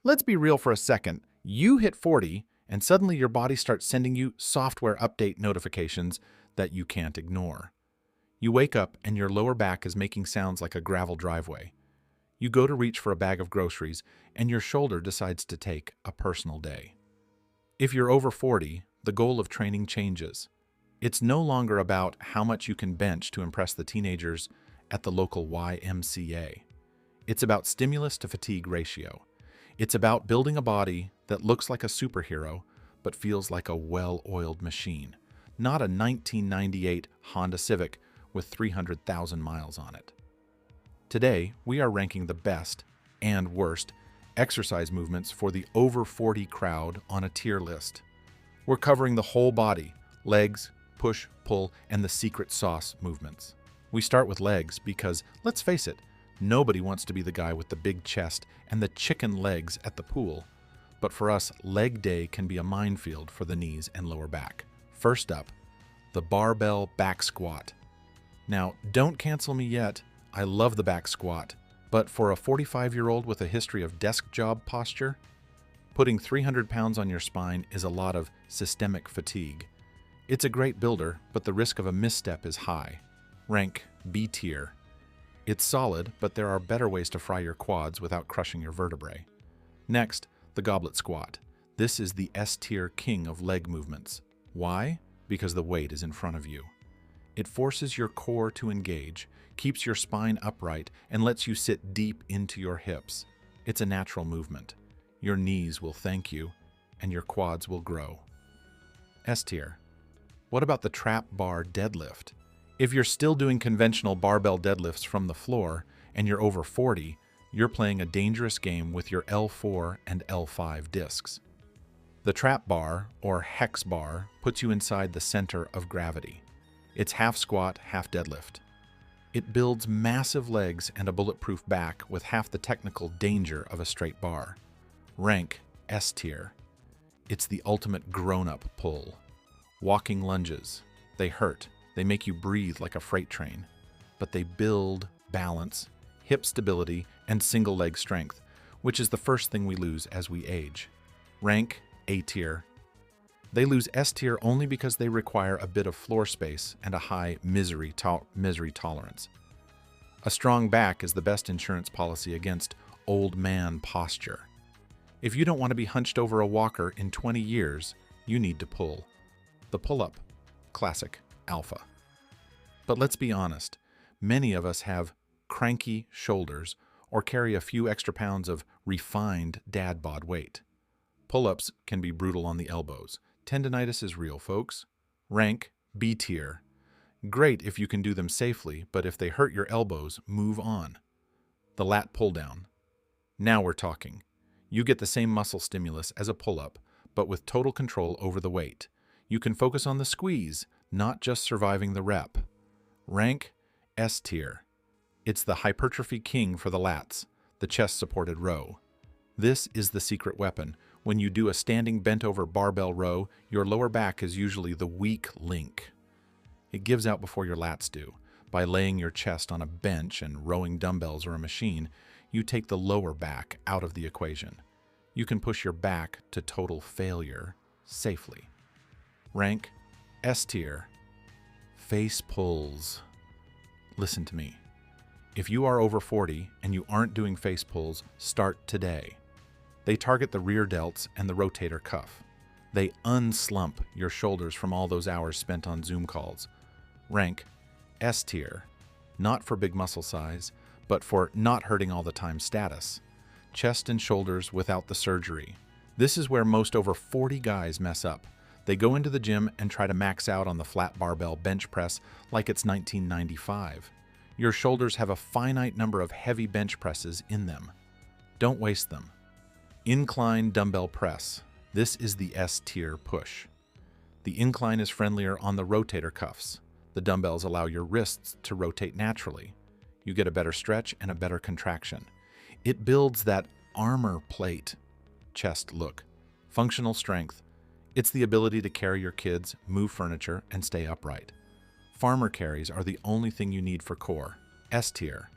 Let's be real for a second. You hit 40, and suddenly your body starts sending you software update notifications that you can't ignore. You wake up and your lower back is making sounds like a gravel driveway. You go to reach for a bag of groceries, and your shoulder decides to take a personal day. If you're over 40, the goal of training changes. It's no longer about how much you can bench to impress the teenagers at the local YMCA. It's about stimulus to fatigue ratio. It's about building a body that looks like a superhero but feels like a well-oiled machine, not a 1998 Honda Civic with 300,000 miles on it. Today, we are ranking the best and worst exercise movements for the over 40 crowd on a tier list. We're covering the whole body: legs, push, pull, and the secret sauce movements. We start with legs because, let's face it, nobody wants to be the guy with the big chest and the chicken legs at the pool. But for us, leg day can be a minefield for the knees and lower back. First up, the barbell back squat. Now, don't cancel me yet. I love the back squat. But for a 45-year-old with a history of desk job posture, putting 300 pounds on your spine is a lot of systemic fatigue. It's a great builder, but the risk of a misstep is high. Rank B tier. It's solid, but there are better ways to fry your quads without crushing your vertebrae. Next, the goblet squat. This is the S tier king of leg movements. Why? Because the weight is in front of you. It forces your core to engage, keeps your spine upright, and lets you sit deep into your hips. It's a natural movement. Your knees will thank you, and your quads will grow. S tier. What about the trap bar deadlift? If you're still doing conventional barbell deadlifts from the floor and you're over 40, you're playing a dangerous game with your L4 and L5 discs. The trap bar, or hex bar, puts you inside the center of gravity. It's half squat, half deadlift. It builds massive legs and a bulletproof back with half the technical danger of a straight bar. Rank S tier. It's the ultimate grown-up pull. Walking lunges. They hurt. They make you breathe like a freight train. But they build balance, hip stability, and single leg strength, which is the first thing we lose as we age. Rank A tier. They lose S tier only because they require a bit of floor space and a high misery tolerance. A strong back is the best insurance policy against old man posture. If you don't want to be hunched over a walker in 20 years, you need to pull. The pull-up. Classic. Alpha. But let's be honest, many of us have cranky shoulders or carry a few extra pounds of refined dad bod weight. Pull-ups can be brutal on the elbows. Tendinitis is real, folks. Rank B tier. Great if you can do them safely, but if they hurt your elbows, move on. The lat pull-down. Now we're talking. You get the same muscle stimulus as a pull-up, but with total control over the weight. You can focus on the squeeze, not just surviving the rep. Rank S tier. It's the hypertrophy king for the lats, the chest-supported row. This is the secret weapon. When you do a standing bent-over barbell row, your lower back is usually the weak link. It gives out before your lats do. By laying your chest on a bench and rowing dumbbells or a machine, you take the lower back out of the equation. You can push your back to total failure safely. Rank S tier. Face pulls. Listen to me. If you are over 40 and you aren't doing face pulls, start today. They target the rear delts and the rotator cuff. They unslump your shoulders from all those hours spent on Zoom calls. Rank S tier. Not for big muscle size, but for not hurting all the time status. Chest and shoulders without the surgery. This is where most over 40 guys mess up. They go into the gym and try to max out on the flat barbell bench press like it's 1995. Your shoulders have a finite number of heavy bench presses in them. Don't waste them. Incline dumbbell press. This is the S tier push. The incline is friendlier on the rotator cuffs. The dumbbells allow your wrists to rotate naturally. You get a better stretch and a better contraction. It builds that armor plate chest look. Functional strength. It's the ability to carry your kids, move furniture, and stay upright. Farmer carries are the only thing you need for core. S tier.